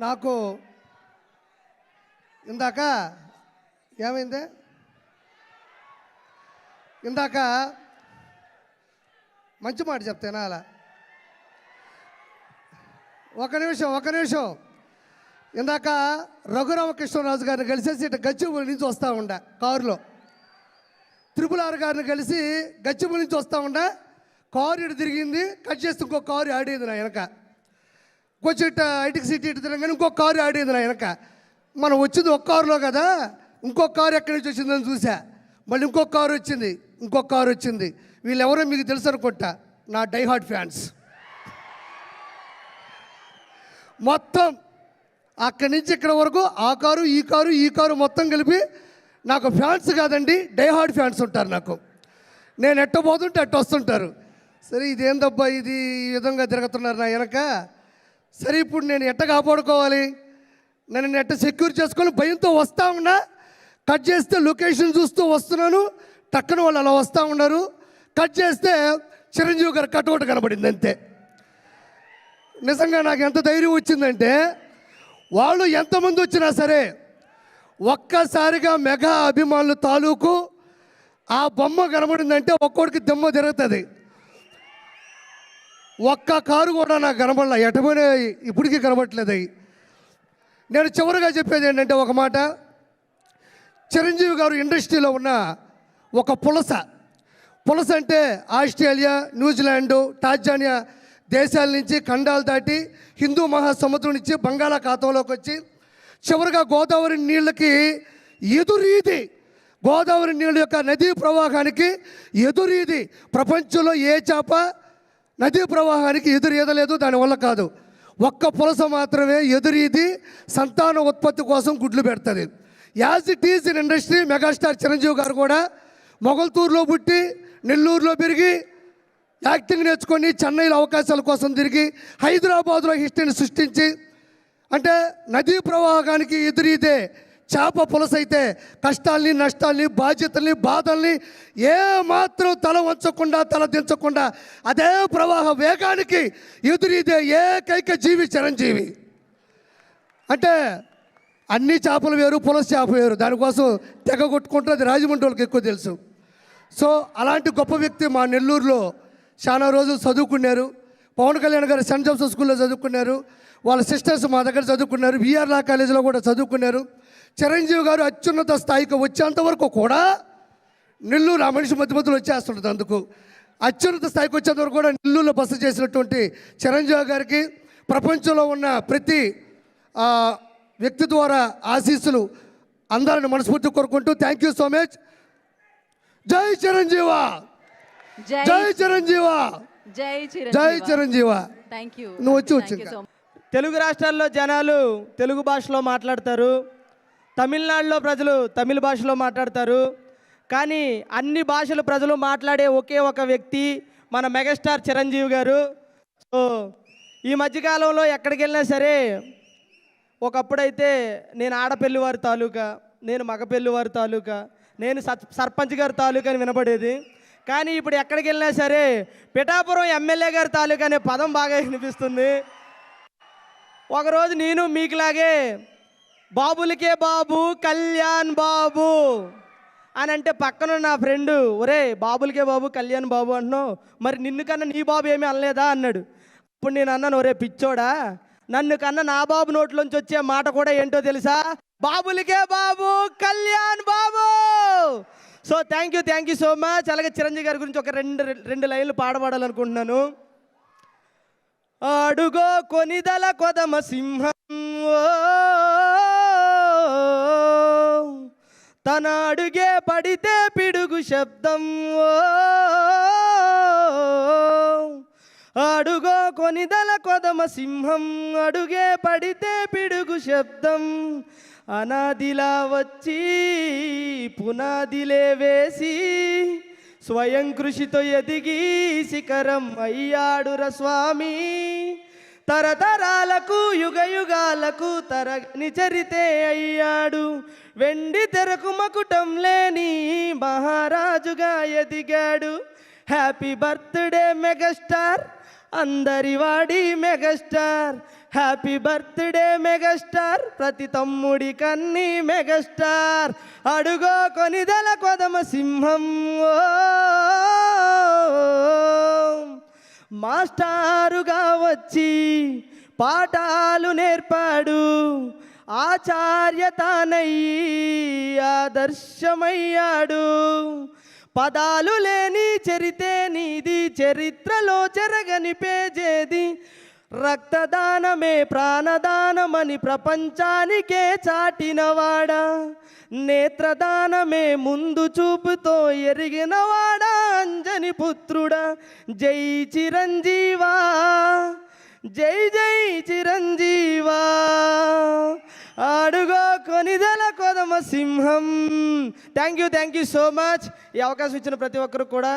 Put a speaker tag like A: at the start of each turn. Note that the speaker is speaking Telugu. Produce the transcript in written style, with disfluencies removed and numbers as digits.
A: నాకు ఇందాక ఏమైంది? ఇందాక మంచి మాట చెప్తేనా అలా ఒక నిమిషం ఇందాక రఘురామకృష్ణరాజు గారిని కలిసేసి ఇటు గచ్చిబౌలి నుంచి వస్తూ ఉండే కారులో, త్రిపుల్ గారిని కలిసి గచ్చిబౌలి నుంచి వస్తూ ఉండే, కారు ఇటు తిరిగింది, కట్ చేస్తే ఇంకో కారు ఆడేది నా వెనక, కొంచెం ఇటు ఐటికి సిటీ ఇటు తిరగగానే ఇంకో కారు ఆడేది నా వెనక. మనం వచ్చింది ఒక కారులో కదా, ఇంకొక కారు ఎక్కడి నుంచి వచ్చిందని చూసా, మళ్ళీ ఇంకొక కారు వచ్చింది. వీళ్ళెవరో మీకు తెలుసు అనుకుంటా, నా డైహార్డ్ ఫ్యాన్స్. మొత్తం అక్కడి నుంచి ఇక్కడ వరకు ఆ కారు ఈ కారు మొత్తం కలిపి నాకు ఫ్యాన్స్ కాదండి, డైహార్డ్ ఫ్యాన్స్ ఉంటారు నాకు. నేను ఎట్టబోతుంటే అట్ట వస్తుంటారు. సరే ఇదేందబ్బా ఇది ఈ విధంగా తిరుగుతున్నారు నా వెనక. సరే ఇప్పుడు నేను ఎట్ట కాపాడుకోవాలి, నన్ను ఎట్ట సెక్యూర్ చేసుకొని భయంతో వస్తూ ఉన్నా. కట్ చేస్తే లొకేషన్ చూస్తూ వస్తున్నాను, టక్కన వాళ్ళు అలా వస్తూ ఉన్నారు. కట్ చేస్తే చిరంజీవి గారు కటౌట్ కనబడింది అంతే. నిజంగా నాకు ఎంత ధైర్యం వచ్చిందంటే, వాళ్ళు ఎంతమంది వచ్చినా సరే ఒక్కసారిగా మెగా అభిమానులు తాలూకు ఆ బొమ్మ కనబడిందంటే ఒక్కోడికి దెమ్మ తిరుగుతుంది. ఒక్క కారు కూడా నాకు కనబడలే, ఎటపోయినా ఇప్పటికీ కనబడట్లేదు అవి. నేను చివరిగా చెప్పేది ఏంటంటే ఒక మాట, చిరంజీవి గారు ఇండస్ట్రీలో ఉన్న ఒక పులస అంటే ఆస్ట్రేలియా, న్యూజిలాండు, టాంజానియా దేశాల నుంచి ఖండాలు దాటి హిందూ మహాసముద్రం నుంచి బంగాళాఖాతంలోకి వచ్చి చివరిగా గోదావరి నీళ్ళకి ఎదురీది, గోదావరి నీళ్ళ యొక్క నదీ ప్రవాహానికి ఎదురీది. ప్రపంచంలో ఏ చేప నదీ ప్రవాహానికి ఎదురీదలేదు, దానివల్ల కాదు. ఒక్క పులస మాత్రమే ఎదురీది సంతాన ఉత్పత్తి కోసం గుడ్లు పెడుతుంది. As it is in industry, megastar Chiranjeevi గారు కూడా మొగల్తూరులో పుట్టి నెల్లూరులో పెరిగి యాక్టింగ్ నేర్చుకొని చెన్నైలో అవకాశాల కోసం తిరిగి హైదరాబాద్లో హిస్టరీని సృష్టించి, అంటే నదీ ప్రవాహానికి ఎదురీదే చేప పులస అయితే కష్టాల్ని, నష్టాల్ని, బాధ్యతల్ని, బాధల్ని ఏమాత్రం తల వంచకుండా, తల దించకుండా అదే ప్రవాహ వేగానికి ఎదురీదే ఏకైక జీవి చిరంజీవి. అంటే అన్ని చేపలు వేరు, పులస చేప వేరు, దానికోసం తెగ కొట్టుకుంటుంది. రాజమండ్రి వాళ్ళకి ఎక్కువ తెలుసు. సో అలాంటి గొప్ప వ్యక్తి మా నెల్లూరులో చాలా రోజులు చదువుకున్నారు. పవన్ కళ్యాణ్ గారు సెంట్ జోసెఫ్ స్కూల్లో చదువుకున్నారు, వాళ్ళ సిస్టర్స్ మా దగ్గర చదువుకున్నారు, విఆర్ లా కాలేజీలో కూడా చదువుకున్నారు. చిరంజీవి గారు అత్యున్నత స్థాయికి వచ్చేంత వరకు కూడా నెల్లూరు ఆ మనిషి మధ్యలో వచ్చేస్తుంటుంది. అందుకు అత్యున్నత స్థాయికి వచ్చేంత వరకు కూడా నెల్లూరులో బస చేసినటువంటి చిరంజీవి గారికి ప్రపంచంలో ఉన్న ప్రతి వ్యక్తి ద్వారా ఆశీస్సులు అందాలని మనస్ఫూర్తి కోరుకుంటూ థ్యాంక్ యూ సో మచ్. జై చిరంజీవా, జై చిరంజీవా, జై చిరంజీవా. నువ్వు వచ్చి
B: తెలుగు రాష్ట్రాల్లో జనాలు తెలుగు భాషలో మాట్లాడతారు, తమిళనాడులో ప్రజలు తమిళ భాషలో మాట్లాడతారు. కానీ అన్ని భాషల ప్రజలు మాట్లాడే ఒకే ఒక వ్యక్తి మన మెగాస్టార్ చిరంజీవి గారు. సో ఈ మధ్యకాలంలో ఎక్కడికి వెళ్ళినా సరే, ఒకప్పుడైతే నేను ఆడపెళ్లివారి తాలూకా, నేను మగపెళ్లివారి తాలూకా, నేను సర్పంచ్ గారి తాలూకా అని వినపడేది. కానీ ఇప్పుడు ఎక్కడికి వెళ్ళినా సరే పిఠాపురం ఎమ్మెల్యే గారి తాలూకా అనే పదం బాగా వినిపిస్తుంది. ఒకరోజు నేను మీకులాగే బాబులకే బాబు కళ్యాణ్ బాబు అని అంటే పక్కన నా ఫ్రెండ్, ఒరే బాబులకే బాబు కళ్యాణ్ బాబు అంటున్నావు, మరి నిన్ను కన్నా నీ బాబు ఏమీ అనలేదా అన్నాడు. అప్పుడు నేను అన్నాను, ఒరే పిచ్చోడా, నన్ను కన్నా నా బాబు నోట్లోంచి వచ్చే మాట కూడా ఏంటో తెలుసా, బాబులకే babu Kalyan Babu. So thank you so much. అలాగే చిరంజీవి గారి గురించి ఒక రెండు లైన్లు పాడబడాలనుకుంటున్నాను. అడుగో కొనిదల కొదమ సింహం తన అడుగే పడితే పిడుగు శబ్దం, అడుగో కొనిదల కొదమ సింహం అడుగే పడితే పిడుగు శబ్దం, అనాదిలా వచ్చి పునాదిలే వేసి స్వయం కృషితో ఎదిగి శిఖరం అయ్యాడుర స్వామి, తరతరాలకు యుగ యుగాలకు తరగని చరితే అయ్యాడు, వెండి తెరకు మకుటం లేని మహారాజుగా ఎదిగాడు. హ్యాపీ బర్త్డే మెగాస్టార్, అందరి వాడి మెగాస్టార్, హ్యాపీ బర్త్డే మెగాస్టార్, ప్రతి తమ్ముడి కన్ని మెగాస్టార్, అడుగో కొనిదెల కొదమ సింహం. ఓ మాస్టారుగా వచ్చి పాఠాలు నేర్పాడు, ఆచార్యతానయ్యి ఆదర్శమయ్యాడు. పదాలు లేని చరితే నీది, చరిత్రలో చెరగని పేజేది. రక్తదానమే ప్రాణదానమని ప్రపంచానికే చాటినవాడా, నేత్రదానమే ముందు చూపుతో ఎరిగినవాడా, అంజని పుత్రుడా. జై చిరంజీవా, జై జై చిరంజీవా, అడుగో కొనిదెల కొదమ సింహం. Thank you so much. ఈ అవకాశం ఇచ్చిన ప్రతి ఒక్కరు కూడా